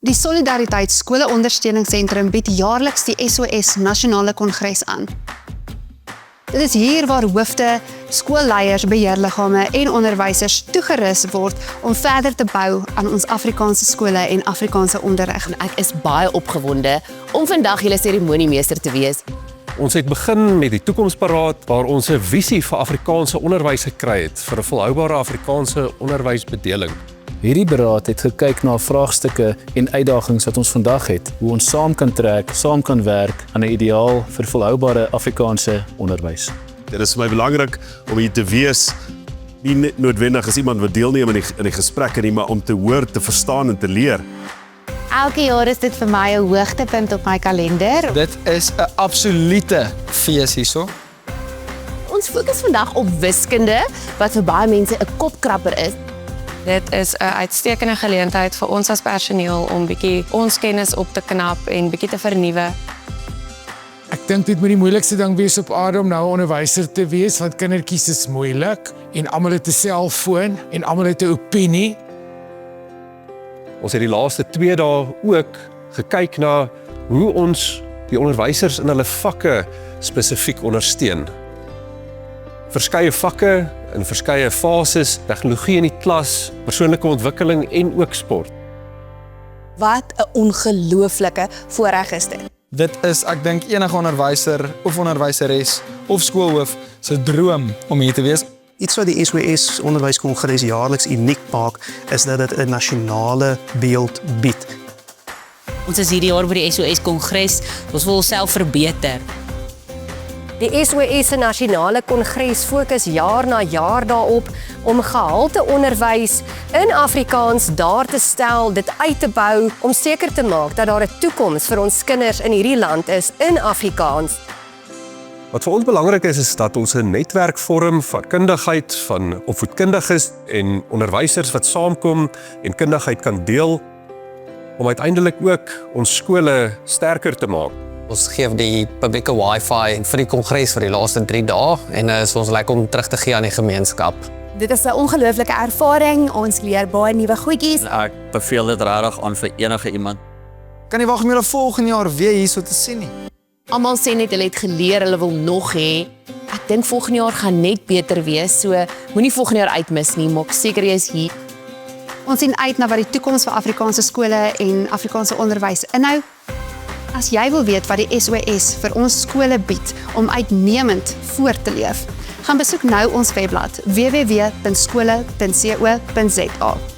Die Solidariteit Skole Ondersteuningssentrum bied jaarliks die SOS Nasionale Kongres aan. Dit is hier waar hoofde, skoolleiers, beheerliggame en onderwysers toegerus word om verder te bou aan ons Afrikaanse skole en Afrikaanse onderrig. Ek is baie opgewonde om vandag julle seremoniemeester te wees. Ons het begin met die toekomsberaad waar ons 'n visie vir Afrikaanse onderwys gekry het vir 'n volhoubare Afrikaanse onderwysbedeling. Hierdie beraad het gekyk na vraagstukke en uitdagings wat ons vandag het, hoe ons saam kan trek, saam kan werk aan 'n ideaal vir volhoubare Afrikaanse onderwys. Dit is vir my belangrik om hier te wees, nie net noodwendig as iemand wat deelneem in die gesprekke nie, maar om te hoor, te verstaan en te leer. Elke jaar is dit vir my 'n hoogtepunt op my kalender. Dit is 'n absolute fees hierso. Ons fokus vandag op wiskunde, wat vir baie mense 'n kopkrapper is. Dit is 'n uitstekende geleentheid vir ons as personeel om bietjie ons kennis op te knap en bietjie te vernuwe. Ek dink dit moet die moeilikste ding wees op aarde om nou 'n onderwyser te wees, want kindertjies is moeilik en almal het 'n selfoon en almal het 'n opinie. Ons het die laaste 2 dae ook gekyk na hoe ons die onderwysers in hulle vakke spesifiek ondersteun. Verskeie vakke in verskeie fases, tegnologie in die klas, persoonlike ontwikkeling en ook sport. Wat 'n ongelooflike voorreg is dit. Dit is, ek dink, enige onderwyser of onderwyseres of skoolhoof se droom om hier te wees. Iets wat die SOS Onderwyskongres jaarliks uniek maak, is dat dit 'n nasionale beeld bied. Ons is hierdie jaar by die SOS Kongres, ons wil onsself verbeter. Die SOS se Nasionale Kongres fokus jaar na jaar daarop om gehalte onderwys in Afrikaans daar te stel, dit uit te bou, om seker te maak dat daar 'n toekoms vir ons kinders in hierdie land is in Afrikaans. Wat vir ons belangrik is dat ons 'n netwerk vorm van kundigheid, van opvoedkundiges en onderwysers wat saamkom en kundigheid kan deel, om uiteindelik ook ons skole sterker te maak. Ons gee die publieke wifi vir die kongres vir die laaste 3 dae en is ons lekker om terug te gee aan die gemeenskap. Dit is 'n ongelooflike ervaring, ons leer baie nuwe goedjies. Ek beveel dit regtig aan vir enige iemand. Kan nie wag om julle volgende jaar weer hierso te sien nie. Almal sê net hulle het geleer, hulle wil nog hê. Ek dink volgende jaar gaan net beter wees, so moenie volgende jaar uitmis nie, maak seker jy is hier. Ons sien uit na wat die toekoms vir Afrikaanse skole en Afrikaanse onderwys inhou. As jy wil weet wat die SOS vir ons skole bied om uitnemend voor te leef, gaan besoek nou ons webblad www.skole.co.za.